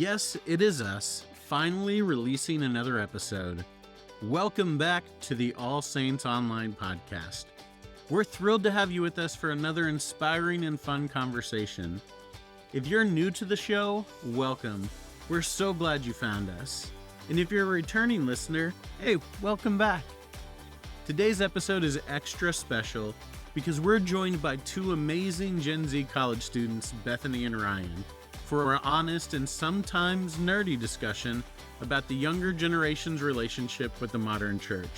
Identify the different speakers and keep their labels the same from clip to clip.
Speaker 1: Yes, it is us, finally releasing another episode. Welcome back to the All Saints Online podcast. We're thrilled to have you with us for another inspiring and fun conversation. If you're new to the show, welcome. We're so glad you found us. And if you're a returning listener, hey, welcome back. Today's episode is extra special because we're joined by two amazing Gen Z college students, Bethany and Ryan, for an honest and sometimes nerdy discussion about the younger generation's relationship with the modern church.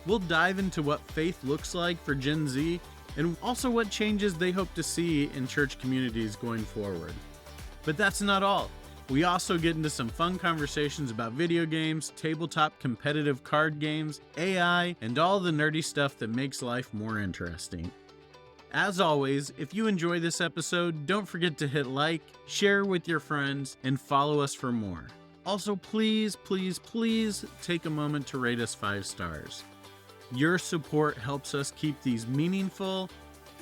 Speaker 1: We'll dive into what faith looks like for Gen Z and also what changes they hope to see in church communities going forward. But that's not all. We also get into some fun conversations about video games, tabletop competitive card games, AI, and all the nerdy stuff that makes life more interesting. As always, if you enjoy this episode, don't forget to hit like, share with your friends, and follow us for more. Also, please take a moment to rate us 5 stars. Your support helps us keep these meaningful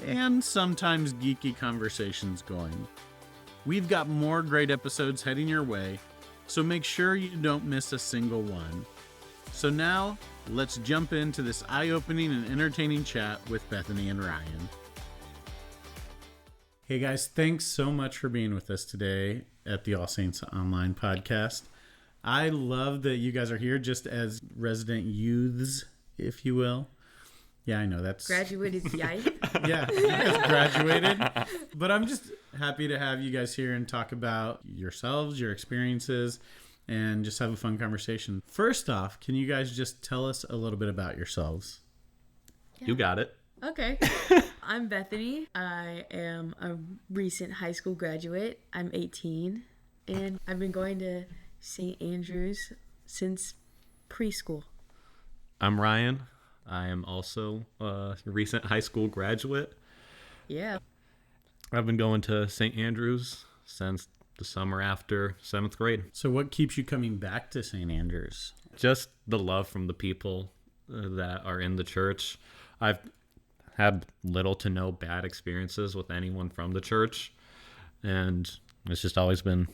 Speaker 1: and sometimes geeky conversations going. We've got more great episodes heading your way, so make sure you don't miss a single one. So now, let's jump into this eye-opening and entertaining chat with Bethany and Ryan. Hey guys, thanks so much for being with us today at the All Saints Online podcast. I love that you guys are here just as resident youths, if you will. Yeah, I know that's...
Speaker 2: Graduated, yeah.
Speaker 1: Yeah, you guys graduated. But I'm just happy to have you guys here and talk about yourselves, your experiences, and just have a fun conversation. First off, can you guys just tell us a little bit about yourselves?
Speaker 3: Yeah. You got it.
Speaker 2: Okay. I'm Bethany. I am a recent high school graduate. I'm 18, and I've been going to St. Andrews since preschool.
Speaker 3: I'm Ryan. I am also a recent high school graduate.
Speaker 2: Yeah.
Speaker 3: I've been going to St. Andrews since the summer after 7th grade.
Speaker 1: So what keeps you coming back to St. Andrews?
Speaker 3: Just the love from the people that are in the church. I've had little to no bad experiences with anyone from the church, and it's just always been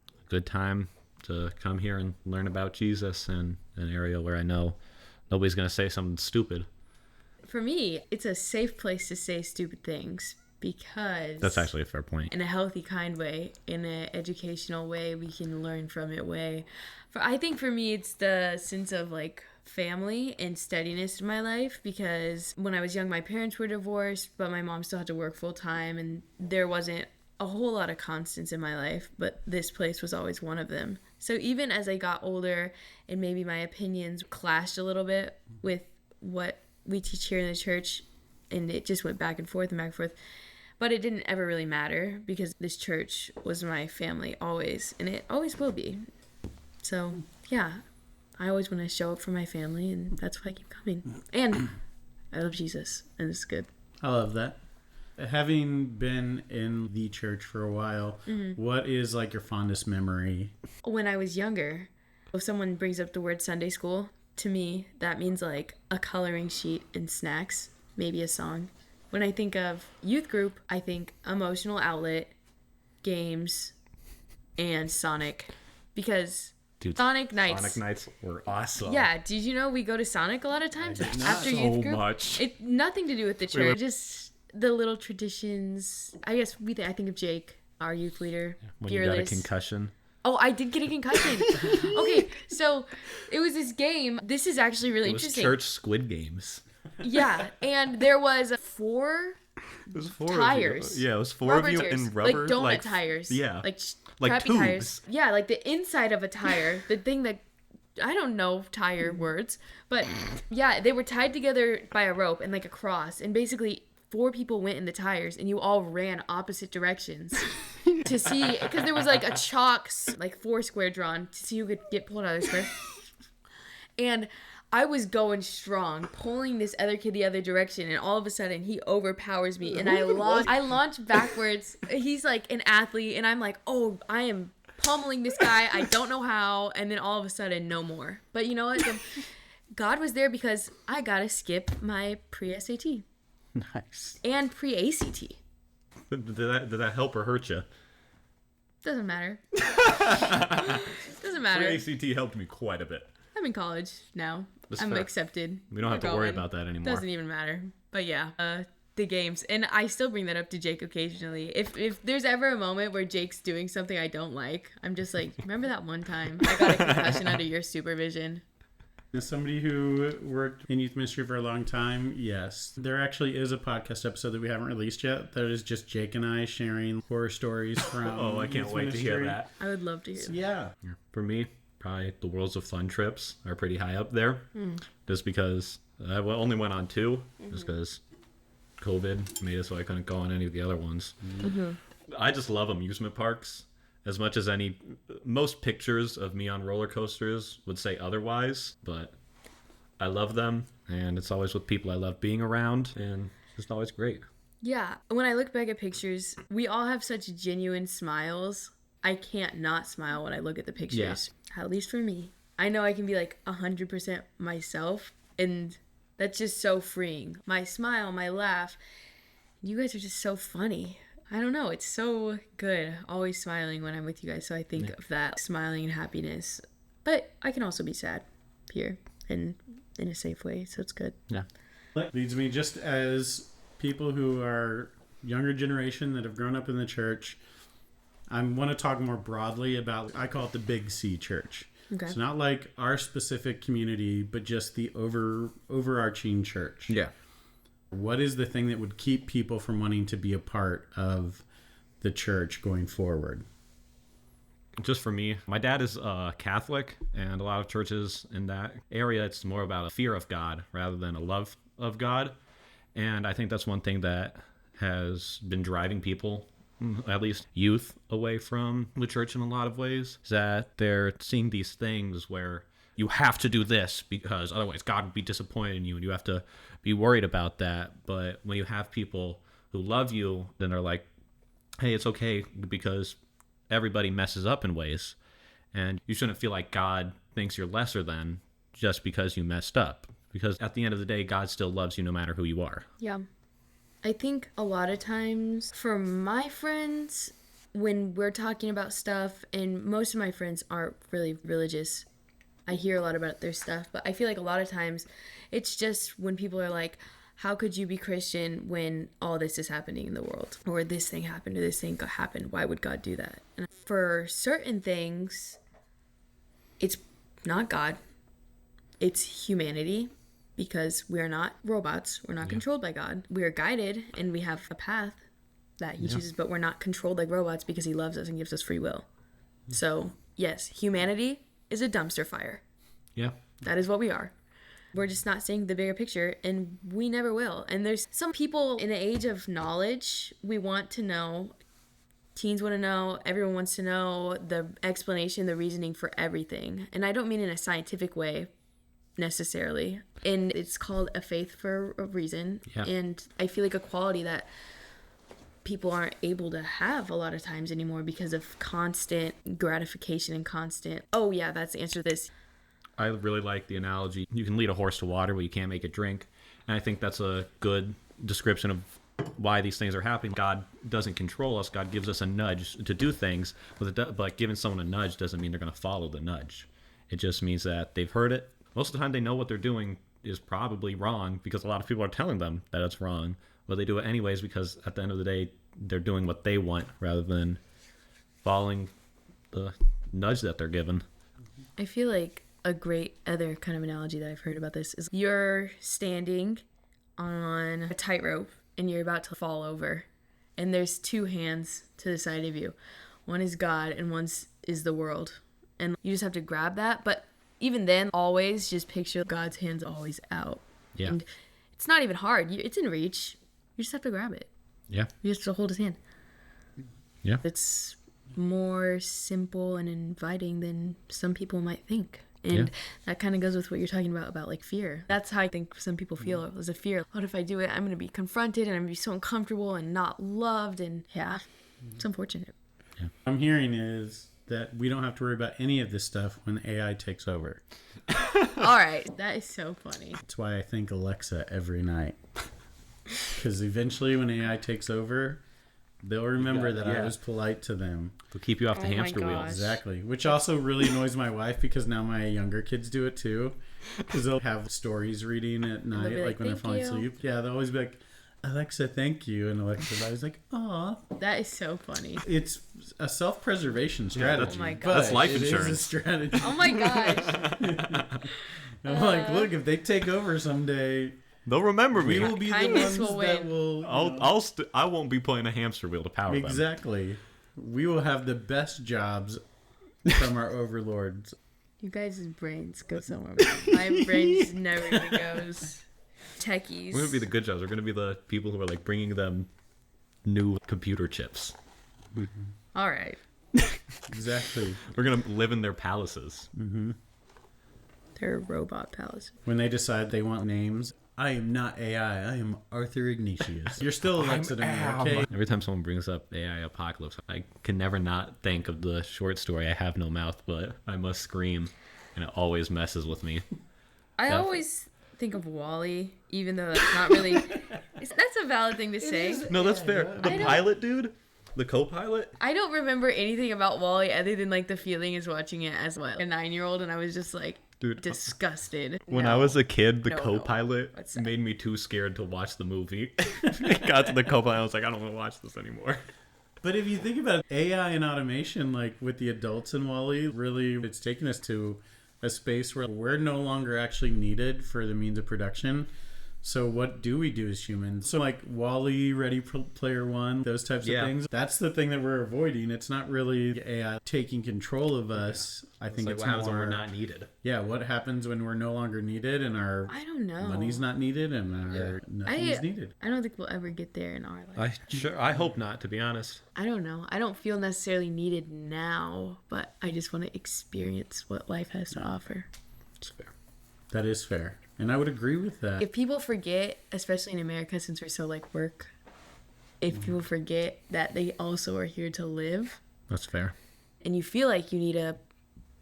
Speaker 3: a good time to come here and learn about Jesus in an area where I know nobody's going to say something stupid.
Speaker 2: For me, it's a safe place to say stupid things because...
Speaker 3: That's actually a fair point.
Speaker 2: In a healthy, kind way, in an educational way, we can learn from it way. I think for me, it's the sense of like family and steadiness in my life, because when I was young, my parents were divorced, but my mom still had to work full time, and there wasn't a whole lot of constants in my life, but this place was always one of them. So even as I got older and maybe my opinions clashed a little bit with what we teach here in the church, and it just went back and forth, but it didn't ever really matter because this church was my family always, and it always will be. So yeah, I always want to show up for my family, and that's why I keep coming. And I love Jesus, and it's good.
Speaker 1: I love that. Having been in the church for a while, What is like your fondest memory?
Speaker 2: When I was younger, if someone brings up the word Sunday school, to me, that means like a coloring sheet and snacks, maybe a song. When I think of youth group, I think emotional outlet, games, and Sonic. Because Sonic
Speaker 3: nights were awesome.
Speaker 2: Yeah, did you know we go to Sonic a lot of times after youth group?
Speaker 3: Much.
Speaker 2: It nothing to do with the church, just the little traditions. I guess I think of Jake, our youth leader,
Speaker 3: when
Speaker 2: fearless.
Speaker 3: You got a concussion.
Speaker 2: Oh, I did get a concussion. Okay, so it was this game. This is actually really interesting.
Speaker 3: Church Squid Games.
Speaker 2: Yeah, and there was 4 tires.
Speaker 3: Yeah, it was 4 of you in rubber.
Speaker 2: Like donut tires.
Speaker 3: Yeah.
Speaker 2: Like
Speaker 3: like
Speaker 2: crappy
Speaker 3: tubes.
Speaker 2: tires. Yeah, like the inside of a tire. The thing that, I don't know tire words, but yeah, they were tied together by a rope and like a cross. And basically 4 people went in the tires and you all ran opposite directions to see, because there was like a chalk, like 4 square drawn to see who could get pulled out of the square. And I was going strong, pulling this other kid the other direction, and all of a sudden he overpowers me, and I launch backwards. He's like an athlete, and I'm like, oh, I am pummeling this guy. I don't know how, and then all of a sudden, no more. But you know what? God was there because I got to skip my pre-SAT.
Speaker 1: Nice.
Speaker 2: And pre-ACT.
Speaker 3: Did that help or hurt you?
Speaker 2: Doesn't matter. Doesn't
Speaker 3: Free
Speaker 2: matter.
Speaker 3: ACT helped me quite a bit.
Speaker 2: I'm in college now.
Speaker 3: That's
Speaker 2: I'm
Speaker 3: fair.
Speaker 2: accepted.
Speaker 3: We don't have
Speaker 2: We're
Speaker 3: to worry
Speaker 2: going.
Speaker 3: about that anymore.
Speaker 2: Doesn't even matter. But yeah, the games. And I still bring that up to Jake occasionally. If there's ever a moment where Jake's doing something I don't like, I'm just like, remember that one time I got a concussion under your supervision?
Speaker 1: As somebody who worked in youth ministry for a long time, yes. There actually is a podcast episode that we haven't released yet that is just Jake and I sharing horror stories from
Speaker 3: Oh, I can't
Speaker 1: youth
Speaker 3: wait to hear
Speaker 1: ministry.
Speaker 3: that.
Speaker 2: I would love to hear that.
Speaker 1: Yeah.
Speaker 3: For me, probably the Worlds of Fun trips are pretty high up there. Just because I only went on 2, just because COVID made it so I couldn't go on any of the other ones. I just love amusement parks as much as most pictures of me on roller coasters would say otherwise, but I love them, and it's always with people I love being around, and it's just always great.
Speaker 2: Yeah. When I look back at pictures, we all have such genuine smiles. I can't not smile when I look at the pictures. At least for me. I know I can be like 100% myself, and that's just so freeing. My smile, my laugh. You guys are just so funny. I don't know. It's so good always smiling when I'm with you guys. So I think of that smiling and happiness. But I can also be sad here and in a safe way. So it's good.
Speaker 3: Yeah.
Speaker 1: That leads me, just as people who are younger generation that have grown up in the church, I want to talk more broadly about, I call it the Big C church.
Speaker 2: Okay.
Speaker 1: It's not like our specific community, but just the overarching church.
Speaker 3: Yeah.
Speaker 1: What is the thing that would keep people from wanting to be a part of the church going forward?
Speaker 3: Just for me, my dad is Catholic, and a lot of churches in that area, it's more about a fear of God rather than a love of God. And I think that's one thing that has been driving people, at least youth, away from the church in a lot of ways, is that they're seeing these things where you have to do this because otherwise God would be disappointed in you, and you have to be worried about that. But when you have people who love you, then they're like, hey, it's okay because everybody messes up in ways, and you shouldn't feel like God thinks you're lesser than just because you messed up, because at the end of the day, God still loves you no matter who you are.
Speaker 2: Yeah. I think a lot of times for my friends, when we're talking about stuff, and most of my friends aren't really religious, I hear a lot about their stuff, but I feel like a lot of times it's just when people are like, how could you be Christian when all this is happening in the world? Or this thing happened, or this thing happened. Why would God do that? And for certain things, it's not God. It's humanity, because we are not robots. We're not controlled by God. We are guided, and we have a path that he chooses, but we're not controlled like robots because he loves us and gives us free will. So, yes, humanity is a dumpster fire.
Speaker 3: Yeah.
Speaker 2: That is what we are. We're just not seeing the bigger picture, and we never will. And there's some people in the age of knowledge, we want to know. Teens want to know. Everyone wants to know the explanation, the reasoning for everything. And I don't mean in a scientific way necessarily. And it's called a faith for a reason.
Speaker 3: Yeah.
Speaker 2: And I feel like a quality that people aren't able to have a lot of times anymore because of constant gratification and constant, oh yeah, that's the answer to this.
Speaker 3: I really like the analogy. You can lead a horse to water, but you can't make it drink. And I think that's a good description of why these things are happening. God doesn't control us. God gives us a nudge to do things, but giving someone a nudge doesn't mean they're going to follow the nudge. It just means that they've heard it. Most of the time they know what they're doing is probably wrong because a lot of people are telling them that it's wrong, but they do it anyways because at the end of the day, they're doing what they want rather than following the nudge that they're given.
Speaker 2: I feel like a great other kind of analogy that I've heard about this is you're standing on a tightrope and you're about to fall over, and there's two hands to the side of you. One is God and one is the world, and you just have to grab that. But even then, always just picture God's hands always out.
Speaker 3: Yeah.
Speaker 2: And it's not even hard. It's in reach. You just have to grab it.
Speaker 3: Yeah.
Speaker 2: You just have to hold his hand.
Speaker 3: Yeah.
Speaker 2: It's more simple and inviting than some people might think. And that kind of goes with what you're talking about like fear. That's how I think some people feel, is a fear. What if I do it? I'm going to be confronted and I'm going to be so uncomfortable and not loved. And yeah, it's unfortunate.
Speaker 1: What I'm hearing is that we don't have to worry about any of this stuff when AI takes over.
Speaker 2: All right. That is so funny.
Speaker 1: That's why I think Alexa every night. Because eventually when AI takes over, They'll remember that I was polite to them.
Speaker 3: They'll keep you off the hamster wheel.
Speaker 2: gosh.
Speaker 1: Exactly. Which also really annoys my wife because now my younger kids do it too. Because they'll have stories reading at night,
Speaker 2: be
Speaker 1: like when they're falling asleep. Yeah, they'll always be like, Alexa, thank you. And Alexa's always like, aw.
Speaker 2: That is so funny.
Speaker 1: It's a self-preservation strategy.
Speaker 2: Oh my
Speaker 1: but
Speaker 2: God.
Speaker 3: That's life
Speaker 1: it
Speaker 3: insurance.
Speaker 1: is a strategy.
Speaker 2: Oh my gosh.
Speaker 1: I'm like, look, if they take over someday,
Speaker 3: They'll remember me.
Speaker 1: we will be the
Speaker 2: Kindness
Speaker 1: ones
Speaker 2: will
Speaker 1: that
Speaker 2: win.
Speaker 1: will.
Speaker 3: I won't be playing a hamster wheel to power them.
Speaker 1: Exactly. We will have the best jobs from our overlords.
Speaker 2: You guys' brains go somewhere. My brain just never even goes. Techies.
Speaker 3: We're gonna be the good jobs. We're gonna be the people who are like bringing them new computer chips.
Speaker 2: All right.
Speaker 1: Exactly.
Speaker 3: We're gonna live in their palaces.
Speaker 2: They're robot palace.
Speaker 1: When they decide they want names, I am not AI. I am Arthur Ignatius. You're still Alexa to me, okay?
Speaker 3: Every time someone brings up AI apocalypse, I can never not think of the short story "I Have No Mouth, But I Must Scream," and it always messes with me.
Speaker 2: I always think of Wall-E, even though that's not really. That's a valid thing to say.
Speaker 3: No, that's fair. The pilot dude, the co-pilot.
Speaker 2: I don't remember anything about Wall-E other than like the feeling is watching it as a 9-year-old, and I was just like disgusted.
Speaker 3: When
Speaker 2: No.
Speaker 3: I was a kid, the
Speaker 2: No, no.
Speaker 3: co-pilot
Speaker 2: That's sad.
Speaker 3: made me too scared to watch the movie. It got to the co-pilot, I was like, I don't want to watch this anymore.
Speaker 1: But if you think about it, AI and automation, like with the adults in Wall-E, really, it's taken us to a space where we're no longer actually needed for the means of production. So what do we do as humans? So like Wall-E, Ready Player One, those types of things. That's the thing that we're avoiding. It's not really AI taking control of us. I think
Speaker 3: Like
Speaker 1: it's
Speaker 3: what happens
Speaker 1: more,
Speaker 3: when we're not needed.
Speaker 1: Yeah, what happens when we're no longer needed and our
Speaker 2: I don't know.
Speaker 1: money's not needed and our nothing's needed.
Speaker 2: I don't think we'll ever get there in our life.
Speaker 3: I hope not, to be honest.
Speaker 2: I don't know. I don't feel necessarily needed now, but I just want to experience what life has to offer.
Speaker 3: It's fair.
Speaker 1: That is fair. And I would agree with that.
Speaker 2: If people forget, especially in America, since we're so like work, if people forget that they also are here to live,
Speaker 3: That's fair.
Speaker 2: and you feel like you need a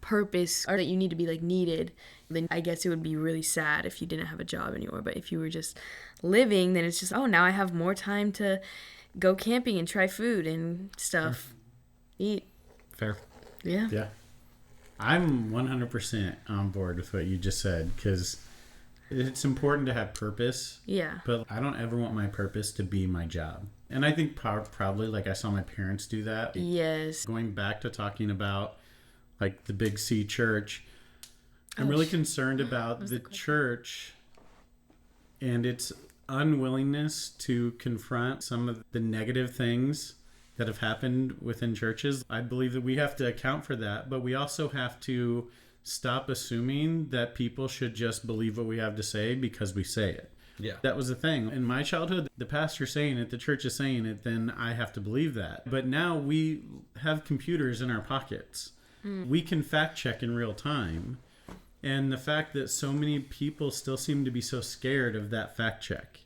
Speaker 2: purpose or that you need to be like needed, then I guess it would be really sad if you didn't have a job anymore. But if you were just living, then it's just, oh, now I have more time to go camping and try food and stuff. Eat.
Speaker 3: Fair.
Speaker 2: Yeah.
Speaker 1: Yeah. I'm 100% on board with what you just said because it's important to have purpose.
Speaker 2: Yeah.
Speaker 1: But I don't ever want my purpose to be my job. And I think probably like I saw my parents do that.
Speaker 2: Yes.
Speaker 1: Going back to talking about like the Big C church, I'm really concerned about the church and its unwillingness to confront some of the negative things that have happened within churches. I believe that we have to account for that, but we also have to stop assuming that people should just believe what we have to say because we say it.
Speaker 3: Yeah.
Speaker 1: That was the thing. In my childhood, the pastor's saying it, the church is saying it, then I have to believe that. But now we have computers in our pockets. We can fact check in real time. And the fact that so many people still seem to be so scared of that fact check.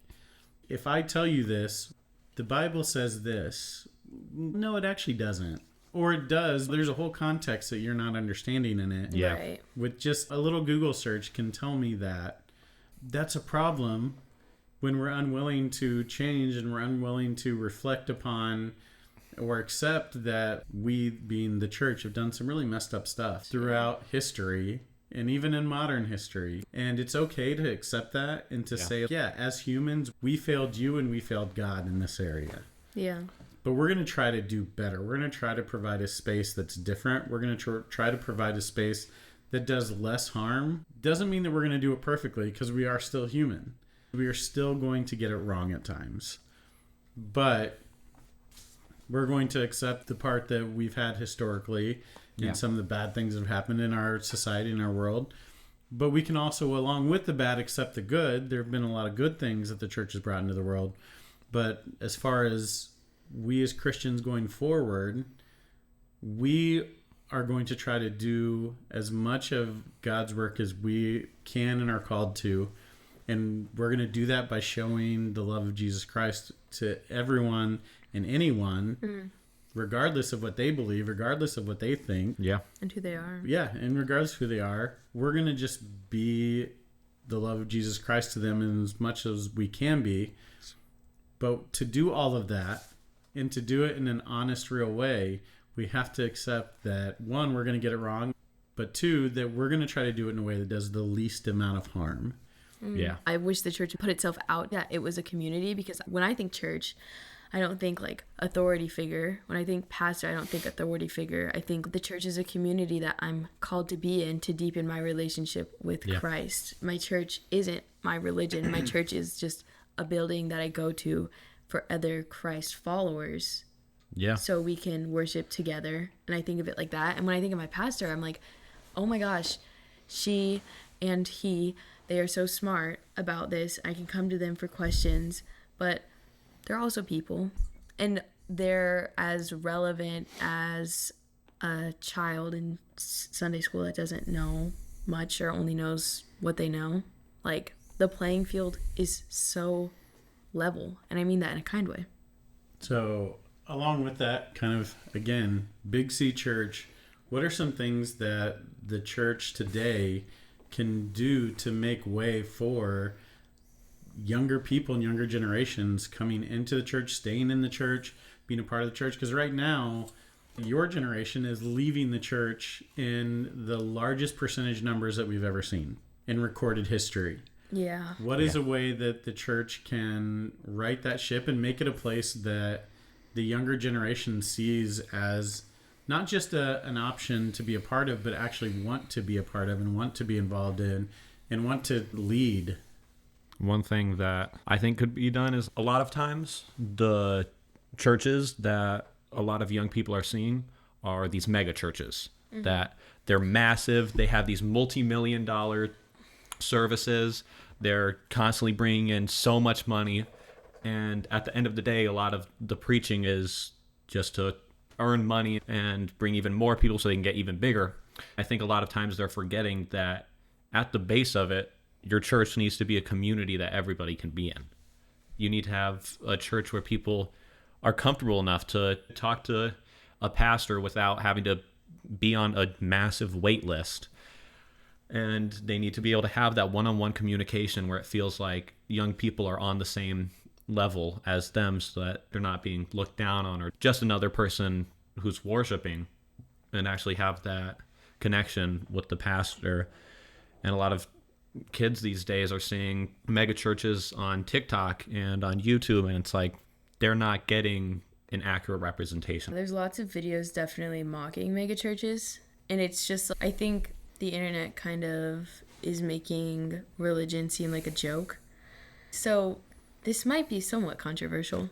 Speaker 1: If I tell you this, the Bible says this. No, it actually doesn't. Or it does. There's a whole context that you're not understanding in it.
Speaker 3: Yeah.
Speaker 2: Right.
Speaker 1: With just a little Google search can tell me that. That's a problem when we're unwilling to change and we're unwilling to reflect upon or accept that we, being the church, have done some really messed up stuff throughout history and even in modern history. And it's okay to accept that and to say, yeah, as humans, we failed you and we failed God in this area.
Speaker 2: Yeah.
Speaker 1: But we're going to try to do better. We're going to try to provide a space that's different. We're going to try to provide a space that does less harm. Doesn't mean that we're going to do it perfectly because we are still human. We are still going to get it wrong at times. But we're going to accept the part that we've had historically and some of the bad things that have happened in our society, in our world. But we can also, along with the bad, accept the good. There have been a lot of good things that the church has brought into the world. But as far as we as Christians going forward, we are going to try to do as much of God's work as we can and are called to. And we're going to do that by showing the love of Jesus Christ to everyone and anyone, regardless of what they believe, regardless of what they think.
Speaker 3: Yeah.
Speaker 2: And who they are.
Speaker 1: Yeah, and regardless of who they are, we're going to just be the love of Jesus Christ to them as much as we can be. But to do all of that, And to do it in an honest, real way, we have to accept that, one, we're going to get it wrong, but two, that we're going to try to do it in a way that does the least amount of harm.
Speaker 3: Yeah.
Speaker 2: I wish the church would put itself out that it was a community, because when I think church, I don't think like authority figure. When I think pastor, I don't think authority figure. I think the church is a community that I'm called to be in to deepen my relationship with Christ. My church isn't my religion. My church is just a building that I go to for other Christ followers.
Speaker 3: Yeah.
Speaker 2: So we can worship together. And I think of it like that. And when I think of my pastor, I'm like, oh my gosh, she and he, they are so smart about this. I can come to them for questions, but they're also people, and they're as relevant as a child in Sunday school that doesn't know much or only knows what they know. Like, the playing field is so level, and I mean that in a kind way.
Speaker 1: So along with that, kind of, again, Big C Church, what are some things that the church today can do to make way for younger people and younger generations coming into the church, staying in the church, being a part of the church? Because right now, your generation is leaving the church in the largest percentage numbers that we've ever seen in recorded history.
Speaker 2: Yeah.
Speaker 1: What is a way that the church can right that ship and make it a place that the younger generation sees as not just an option to be a part of, but actually want to be a part of and want to be involved in and want to lead?
Speaker 3: One thing that I think could be done is, a lot of times the churches that a lot of young people are seeing are these mega churches, that they're massive. They have these multi-million-dollar services. They're constantly bringing in so much money. And at the end of the day, a lot of the preaching is just to earn money and bring even more people so they can get even bigger. I think a lot of times they're forgetting that at the base of it, your church needs to be a community that everybody can be in. You need to have a church where people are comfortable enough to talk to a pastor without having to be on a massive wait list. And they need to be able to have that one-on-one communication where it feels like young people are on the same level as them, so that they're not being looked down on or just another person who's worshiping, and actually have that connection with the pastor. And a lot of kids these days are seeing mega churches on TikTok and on YouTube, and it's like they're not getting an accurate representation.
Speaker 2: There's lots of videos definitely mocking mega churches, and it's just, I think the internet kind of is making religion seem like a joke. So this might be somewhat controversial,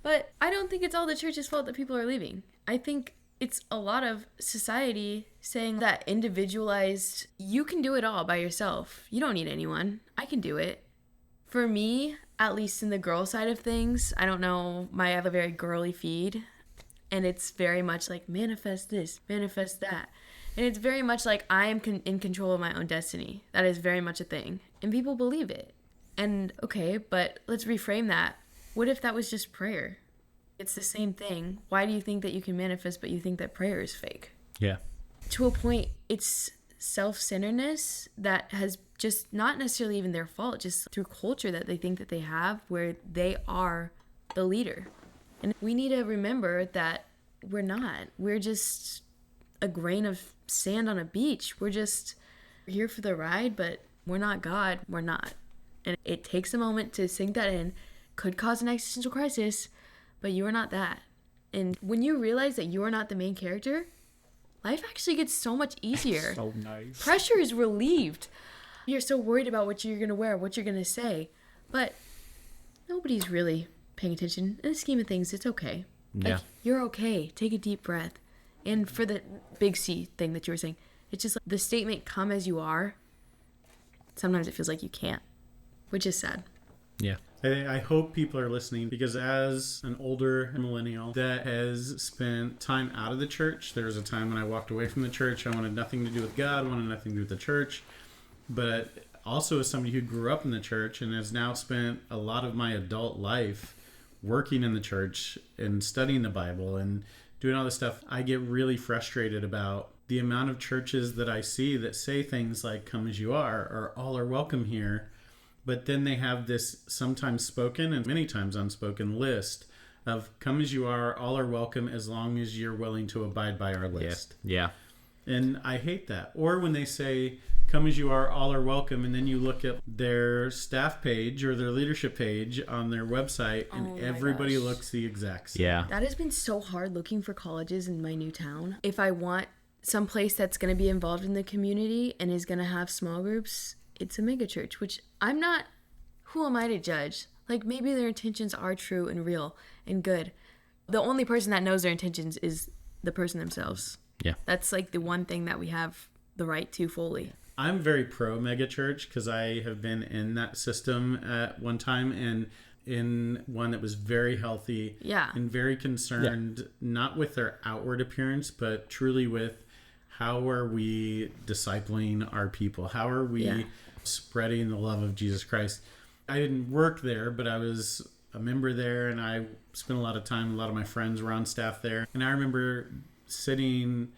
Speaker 2: but I don't think it's all the church's fault that people are leaving. I think it's a lot of society saying that individualized, you can do it all by yourself. You don't need anyone. I can do it. For me, at least in the girl side of things, I don't know, I have a very girly feed, and it's very much like manifest this, manifest that. And it's very much like I am in control of my own destiny. That is very much a thing. And people believe it. And okay, but let's reframe that. What if that was just prayer? It's the same thing. Why do you think that you can manifest, but you think that prayer is fake?
Speaker 3: Yeah.
Speaker 2: To a point, it's self-centeredness that has just not necessarily even their fault, just through culture that they think that they have, where they are the leader. And we need to remember that we're not. We're just a grain of sand on a beach. We're just here for the ride, but we're not God. We're not. And it takes a moment to sink that in. Could cause an existential crisis, but you are not that. And when you realize that you are not the main character, life actually gets so much easier.
Speaker 3: So nice.
Speaker 2: Pressure is relieved. You're so worried about what you're going to wear, what you're going to say, but nobody's really paying attention. In the scheme of things, it's okay.
Speaker 3: Yeah.
Speaker 2: Like, you're okay. Take a deep breath. And for the big C thing that you were saying, it's just like the statement, come as you are, sometimes it feels like you can't, which is sad.
Speaker 3: Yeah.
Speaker 1: I hope people are listening, because as an older millennial that has spent time out of the church, there was a time when I walked away from the church. I wanted nothing to do with God, wanted nothing to do with the church. But also as somebody who grew up in the church and has now spent a lot of my adult life working in the church and studying the Bible and doing all this stuff, I get really frustrated about the amount of churches that I see that say things like, come as you are, or all are welcome here. But then they have this sometimes spoken and many times unspoken list of come as you all are welcome as long as you're willing to abide by our list.
Speaker 3: Yeah.
Speaker 1: And I hate that. Or when they say, come as you are, all are welcome, and then you look at their staff page or their leadership page on their website, and everybody looks the exact same.
Speaker 3: Yeah.
Speaker 2: That has been so hard looking for colleges in my new town. If I want some place that's going to be involved in the community and is going to have small groups, it's a megachurch, which I'm not, who am I to judge? Like, maybe their intentions are true and real and good. The only person that knows their intentions is the person themselves.
Speaker 3: Yeah.
Speaker 2: That's like the one thing that we have the right to fully.
Speaker 1: I'm very pro megachurch because I have been in that system at one time and in one that was very healthy and very concerned, not with their outward appearance, but truly with how are we discipling our people? How are we spreading the love of Jesus Christ? I didn't work there, but I was a member there, and I spent a lot of time. A lot of my friends were on staff there. And I remember sitting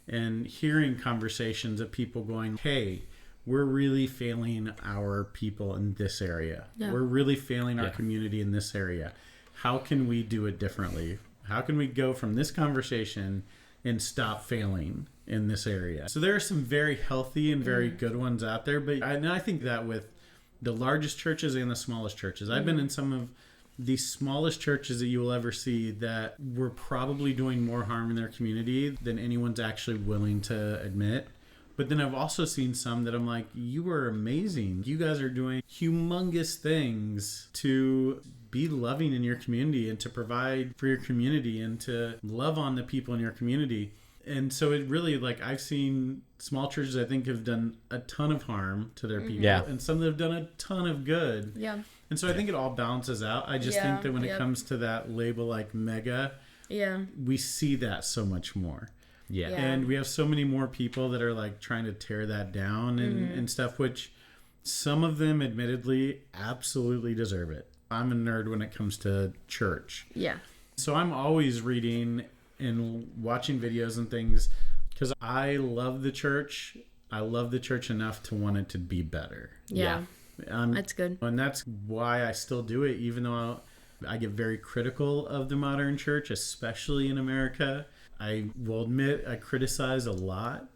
Speaker 1: and hearing conversations of people going, hey, we're really failing our people in this area. Yeah. We're really failing our community in this area. How can we do it differently? How can we go from this conversation and stop failing in this area? So there are some very healthy and very good ones out there. But I think that with the largest churches and the smallest churches, I've been in some of the smallest churches that you will ever see that were probably doing more harm in their community than anyone's actually willing to admit. But then I've also seen some that I'm like, you are amazing. You guys are doing humongous things to be loving in your community and to provide for your community and to love on the people in your community. And so it really, like, I've seen small churches I think have done a ton of harm to their people and some that have done a ton of good.
Speaker 2: Yeah.
Speaker 1: And so I think it all balances out. I just think that when it comes to that label like mega, we see that so much more.
Speaker 3: Yeah.
Speaker 1: And we have so many more people that are like trying to tear that down and stuff, which some of them admittedly absolutely deserve it. I'm a nerd when it comes to church.
Speaker 2: Yeah.
Speaker 1: So I'm always reading and watching videos and things because I love the church. I love the church enough to want it to be better.
Speaker 2: Yeah. That's good.
Speaker 1: And that's why I still do it, even though I get very critical of the modern church, especially in America. I will admit I criticize a lot,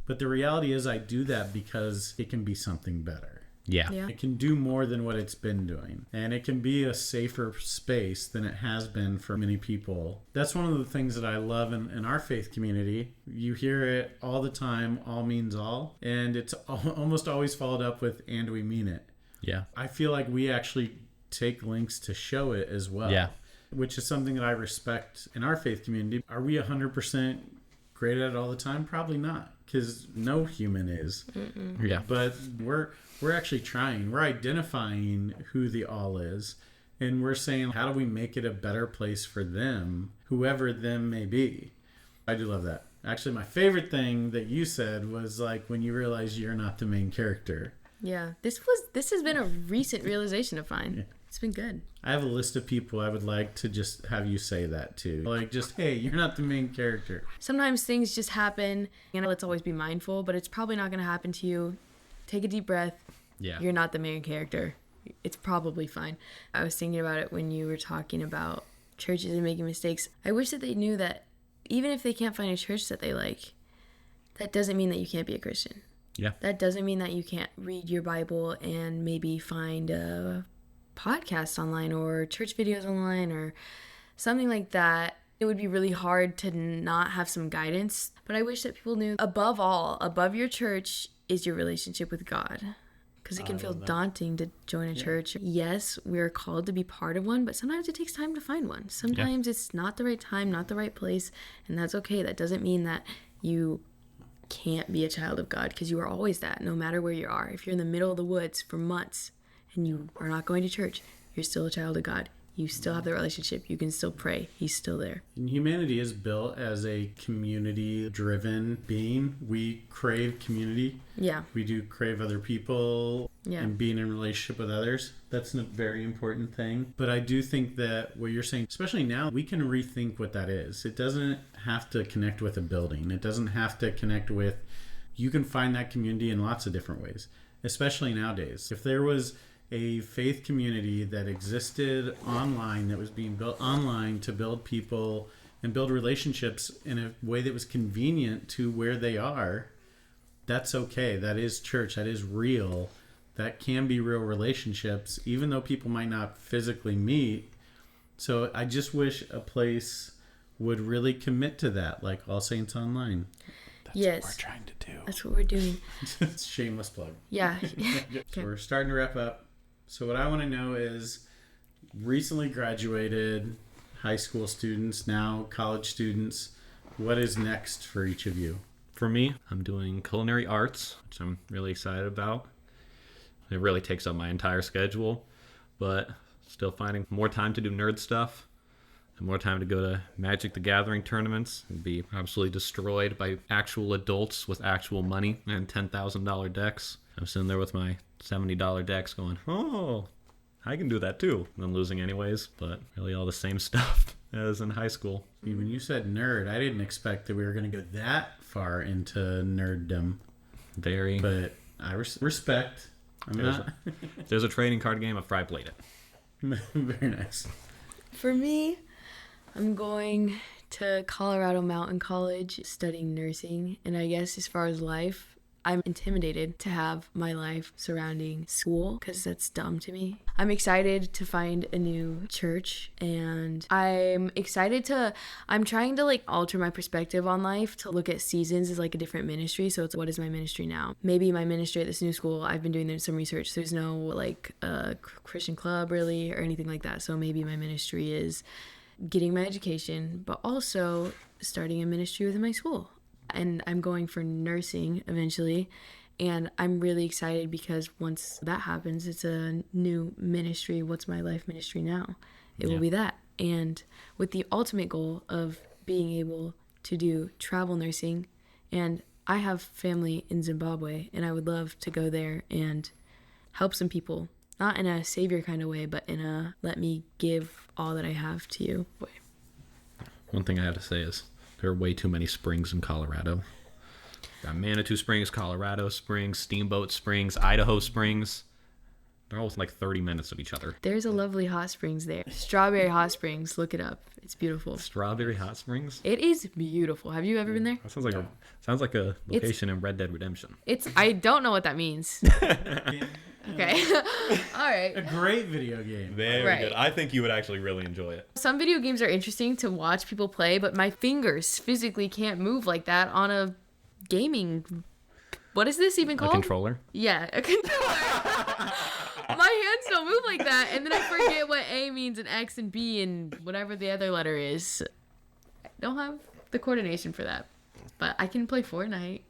Speaker 1: but the reality is I do that because it can be something better.
Speaker 3: Yeah.
Speaker 1: It can do more than what it's been doing. And it can be a safer space than it has been for many people. That's one of the things that I love in our faith community. You hear it all the time, all means all. And it's almost always followed up with, and we mean it.
Speaker 3: Yeah.
Speaker 1: I feel like we actually take links to show it as well.
Speaker 3: Yeah.
Speaker 1: Which is something that I respect in our faith community. Are we 100% great at it all the time? Probably not, because no human is.
Speaker 3: Yeah.
Speaker 1: But we're actually trying. We're identifying who the all is, and we're saying, how do we make it a better place for them, whoever them may be? I do love that. Actually, my favorite thing that you said was like when you realize you're not the main character.
Speaker 2: Yeah. This has been a recent realization of mine. Yeah. It's been good.
Speaker 1: I have a list of people I would like to just have you say that to. Like, just, hey, you're not the main character.
Speaker 2: Sometimes things just happen. Let's always be mindful, but it's probably not going to happen to you. Take a deep breath.
Speaker 3: Yeah.
Speaker 2: You're not the main character. It's probably fine. I was thinking about it when you were talking about churches and making mistakes. I wish that they knew that even if they can't find a church that they like, that doesn't mean that you can't be a Christian.
Speaker 3: Yeah.
Speaker 2: That doesn't mean that you can't read your Bible and maybe find a podcast online or church videos online or something like that. It would be really hard to not have some guidance. But I wish that people knew, above all, above your church is your relationship with God. Because it can feel daunting to join a church. Yes, we're called to be part of one, but sometimes it takes time to find one. Sometimes it's not the right time, not the right place, and that's okay. That doesn't mean that you can't be a child of God, because you are always that, no matter where you are. If you're in the middle of the woods for months and you are not going to church, you're still a child of God. You still have the relationship. You can still pray. He's still there.
Speaker 1: And humanity is built as a community-driven being. We crave community.
Speaker 2: Yeah.
Speaker 1: We do crave other people and being in relationship with others. That's a very important thing. But I do think that what you're saying, especially now, we can rethink what that is. It doesn't have to connect with a building. It doesn't have to connect with... You can find that community in lots of different ways, especially nowadays. If there was a faith community that existed online, that was being built online to build people and build relationships in a way that was convenient to where they are, that's okay. That is church. That is real. That can be real relationships, even though people might not physically meet. So I just wish a place would really commit to that, like All Saints Online. That's
Speaker 2: yes.
Speaker 1: what we're trying to do.
Speaker 2: That's what we're doing.
Speaker 1: It's a shameless plug.
Speaker 2: Yeah.
Speaker 1: So we're starting to wrap up. So what I want to know is, recently graduated high school students, now college students, what is next for each of you?
Speaker 3: For me, I'm doing culinary arts, which I'm really excited about. It really takes up my entire schedule, but still finding more time to do nerd stuff and more time to go to Magic the Gathering tournaments and be absolutely destroyed by actual adults with actual money and $10,000 decks. I'm sitting there with my $70 decks going, oh, I can do that too. And then losing anyways, but really all the same stuff as in high school.
Speaker 1: When you said nerd, I didn't expect that we were going to go that far into nerddom.
Speaker 3: Very.
Speaker 1: But I respect.
Speaker 3: There's a trading card game. I've probably played it.
Speaker 1: Very nice.
Speaker 2: For me, I'm going to Colorado Mountain College studying nursing. And I guess as far as life, I'm intimidated to have my life surrounding school because that's dumb to me. I'm excited to find a new church, and I'm trying to alter my perspective on life to look at seasons as like a different ministry. So it's, what is my ministry now? Maybe my ministry at this new school, I've been doing some research. There's no like Christian club really or anything like that. So maybe my ministry is getting my education, but also starting a ministry within my school. And I'm going for nursing eventually, and I'm really excited because once that happens, it's a new ministry. What's my life ministry now? It will be that. And with the ultimate goal of being able to do travel nursing, and I have family in Zimbabwe, and I would love to go there and help some people, not in a savior kind of way, but in a let me give all that I have to you way.
Speaker 3: One thing I have to say is, there are way too many springs in Colorado. Got Manitou Springs, Colorado Springs, Steamboat Springs, Idaho Springs. They're all like 30 minutes of each other.
Speaker 2: There's a lovely hot springs there. Strawberry Hot Springs. Look it up. It's beautiful.
Speaker 3: Strawberry Hot Springs?
Speaker 2: It is beautiful. Have you ever been there?
Speaker 3: That sounds like a location in Red Dead Redemption.
Speaker 2: I don't know what that means. Okay. All right.
Speaker 1: A great video game.
Speaker 3: Very good. I think you would actually really enjoy it.
Speaker 2: Some video games are interesting to watch people play, but my fingers physically can't move like that on a gaming... What is this even called?
Speaker 3: A controller?
Speaker 2: Yeah, a controller. My hands don't move like that, and then I forget what A means and X and B and whatever the other letter is. I don't have the coordination for that, but I can play Fortnite.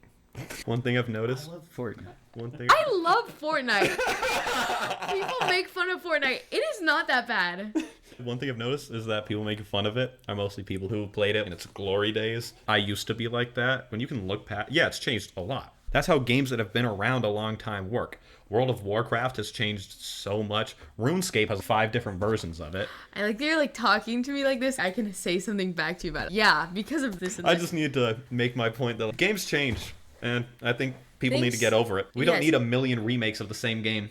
Speaker 3: One thing I've noticed.
Speaker 1: I love Fortnite.
Speaker 2: I love Fortnite. People make fun of Fortnite. It is not that bad.
Speaker 3: One thing I've noticed is that people making fun of it are mostly people who played it in its glory days. I used to be like that. When you can look past... Yeah, it's changed a lot. That's how games that have been around a long time work. World of Warcraft has changed so much. RuneScape has 5 different versions of it.
Speaker 2: I like that you're talking to me like this. I can say something back to you about it. Yeah, because of this and
Speaker 3: I
Speaker 2: that.
Speaker 3: just need to make my point that games change. And I think people need to get over it. We don't need a million remakes of the same game.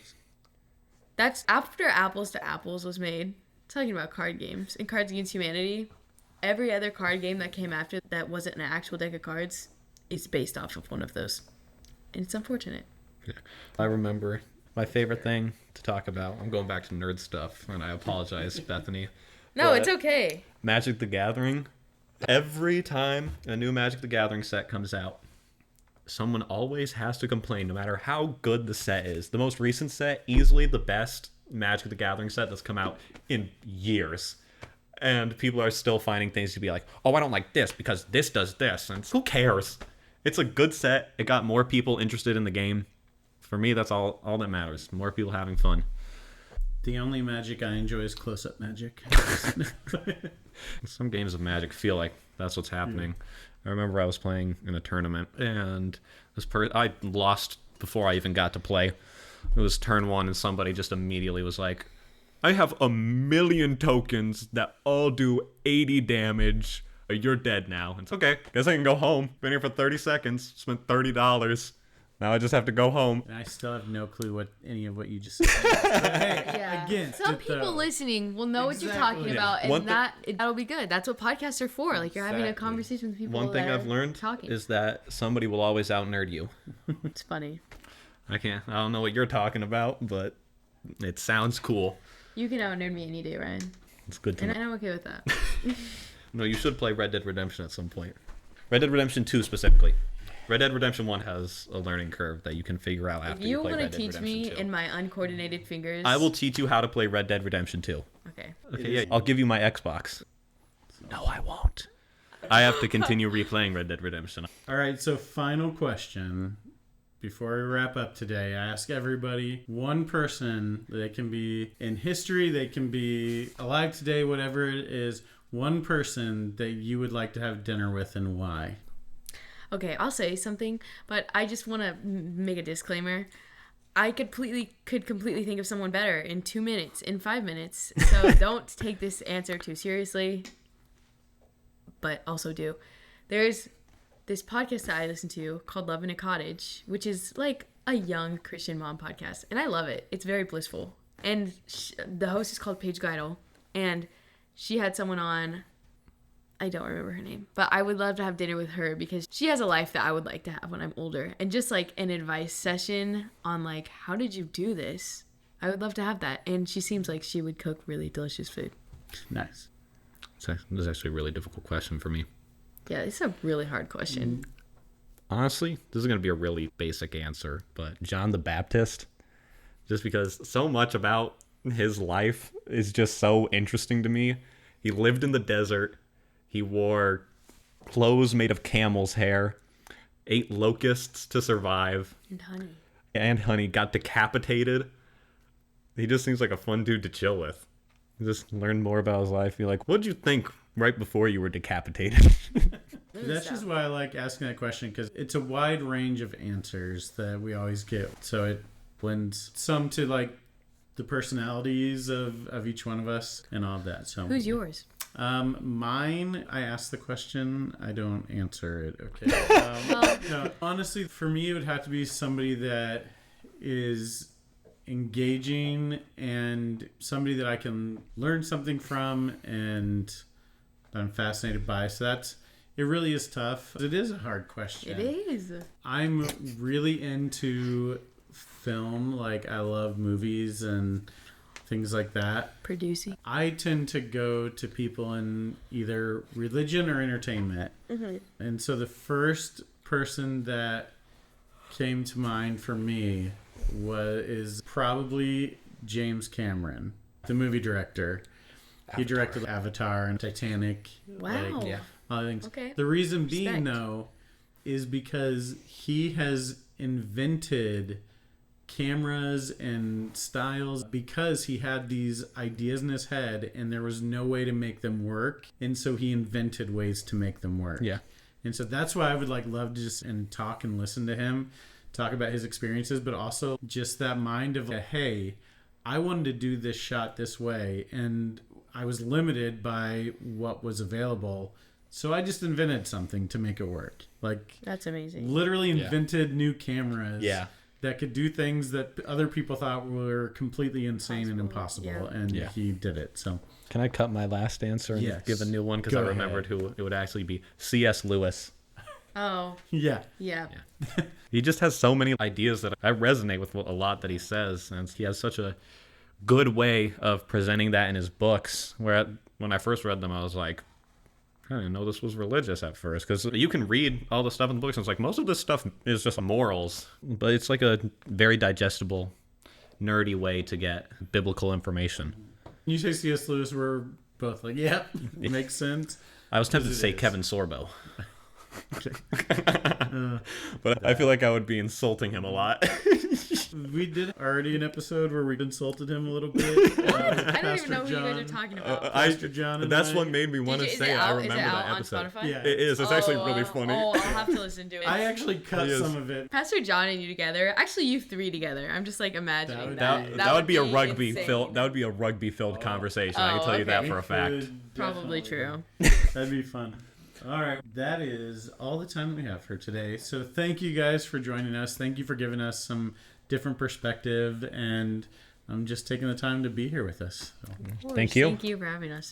Speaker 2: That's after Apples to Apples was made. Talking about card games and Cards Against Humanity. Every other card game that came after that wasn't an actual deck of cards is based off of one of those. And it's unfortunate.
Speaker 3: Yeah. I remember my favorite thing to talk about. I'm going back to nerd stuff, and I apologize, Bethany.
Speaker 2: No, it's okay.
Speaker 3: Magic the Gathering. Every time a new Magic the Gathering set comes out, someone always has to complain, no matter how good the set is. The most recent set, easily the best Magic the Gathering set that's come out in years. And people are still finding things to be like, oh, I don't like this because this does this. And who cares? It's a good set. It got more people interested in the game. For me, that's all that matters. More people having fun.
Speaker 1: The only Magic I enjoy is close-up Magic.
Speaker 3: Some games of Magic feel like that's what's happening. I remember I was playing in a tournament, and I lost before I even got to play. It was turn 1, and somebody just immediately was like, I have 1,000,000 tokens that all do 80 damage. You're dead now. It's okay. Guess I can go home. Been here for 30 seconds. Spent $30. Now I just have to go home.
Speaker 1: And I still have no clue what any of what you just said. But hey,
Speaker 2: Yeah.
Speaker 1: again,
Speaker 2: Some people listening will know what you're talking about, and that'll be good. That's what podcasts are for. Like, you're having a conversation with people.
Speaker 3: One thing I've learned is that somebody will always out nerd you.
Speaker 2: It's funny.
Speaker 3: I don't know what you're talking about, but it sounds cool.
Speaker 2: You can out nerd me any day, Ryan.
Speaker 3: It's good to know.
Speaker 2: And I'm okay with that.
Speaker 3: No, you should play Red Dead Redemption at some point. Red Dead Redemption 2 specifically. Red Dead Redemption 1 has a learning curve that you can figure out after you play Red Dead Redemption 2.
Speaker 2: You want to teach me in my uncoordinated fingers?
Speaker 3: I will teach you how to play Red Dead Redemption 2.
Speaker 2: Okay.
Speaker 3: Okay, yeah. I'll give you my Xbox. No, I won't. I have to continue replaying Red Dead Redemption.
Speaker 1: All right, so final question. Before we wrap up today, I ask everybody one person. They can be in history, they can be alive today, whatever it is. One person that you would like to have dinner with and why.
Speaker 2: Okay, I'll say something, but I just want to make a disclaimer. I could completely think of someone better in 2 minutes, in 5 minutes. So don't take this answer too seriously, but also do. There's this podcast that I listen to called Love in a Cottage, which is like a young Christian mom podcast, and I love it. It's very blissful. And the host is called Paige Geidel, and she had someone on. I don't remember her name, but I would love to have dinner with her because she has a life that I would like to have when I'm older, and just like an advice session on like, how did you do this? I would love to have that. And she seems like she would cook really delicious food.
Speaker 1: Nice.
Speaker 3: This is actually a really difficult question for me.
Speaker 2: Yeah, it's a really hard question.
Speaker 3: Honestly, this is going to be a really basic answer, but John the Baptist, just because so much about his life is just so interesting to me. He lived in the desert. He wore clothes made of camel's hair, ate locusts to survive. And honey. Got decapitated. He just seems like a fun dude to chill with. You just learn more about his life. You're like, what'd you think right before you were decapitated?
Speaker 1: That's just why I like asking that question, because it's a wide range of answers that we always get. So it blends some to like the personalities of each one of us and all of that. So
Speaker 2: who's yours?
Speaker 1: Mine, I ask the question, I don't answer it. Okay. No, honestly, for me, it would have to be somebody that is engaging and somebody that I can learn something from and that I'm fascinated by. So it really is tough. It is a hard question.
Speaker 2: It is.
Speaker 1: I'm really into film. Like, I love movies and things like that.
Speaker 2: Producing.
Speaker 1: I tend to go to people in either religion or entertainment. Mm-hmm. And so the first person that came to mind for me is probably James Cameron, the movie director. Avatar. He directed Avatar and Titanic.
Speaker 2: Wow.
Speaker 1: Like, yeah. Other things.
Speaker 2: Okay.
Speaker 1: The reason being, though, is because he has invented cameras and styles because he had these ideas in his head and there was no way to make them work, and so he invented ways to make them work.
Speaker 3: Yeah.
Speaker 1: And so that's why I would love to just talk and listen to him talk about his experiences, but also just that mind of, hey, I wanted to do this shot this way and I was limited by what was available, so I just invented something to make it work. Like,
Speaker 2: that's amazing.
Speaker 1: Literally invented new cameras.
Speaker 3: Yeah.
Speaker 1: That could do things that other people thought were completely insane and impossible, and he did it. So,
Speaker 3: can I cut my last answer and give a new one? Because I remembered who it would actually be. C.S. Lewis.
Speaker 2: Oh.
Speaker 1: Yeah.
Speaker 3: He just has so many ideas that I resonate with a lot that he says, and he has such a good way of presenting that in his books. Where when I first read them, I was like, I didn't know this was religious at first, because you can read all the stuff in the books and it's like most of this stuff is just morals, but it's like a very digestible, nerdy way to get biblical information.
Speaker 1: You say C.S. Lewis, we're both like, yeah, makes sense.
Speaker 3: I was tempted to say Kevin Sorbo. But I feel like I would be insulting him a lot.
Speaker 1: We did already an episode where we insulted him a little bit.
Speaker 2: I don't even know who you guys are talking about.
Speaker 1: Pastor John and
Speaker 3: that's what made me want to say it. I remember that episode.
Speaker 2: Spotify?
Speaker 1: Yeah.
Speaker 3: It is. It's actually really funny.
Speaker 2: Oh, I'll have to listen to it.
Speaker 1: I actually cut some of it.
Speaker 2: Pastor John and you together. Actually, you three together. I'm just like imagining
Speaker 3: that would be a rugby filled. That would be a rugby filled conversation. I can tell you that for a fact.
Speaker 2: Probably true.
Speaker 1: That'd be fun. All right. That is all the time we have for today. So thank you guys for joining us. Thank you for giving us some different perspective and just taking the time to be here with us. So.
Speaker 3: Thank you.
Speaker 2: Thank you for having us.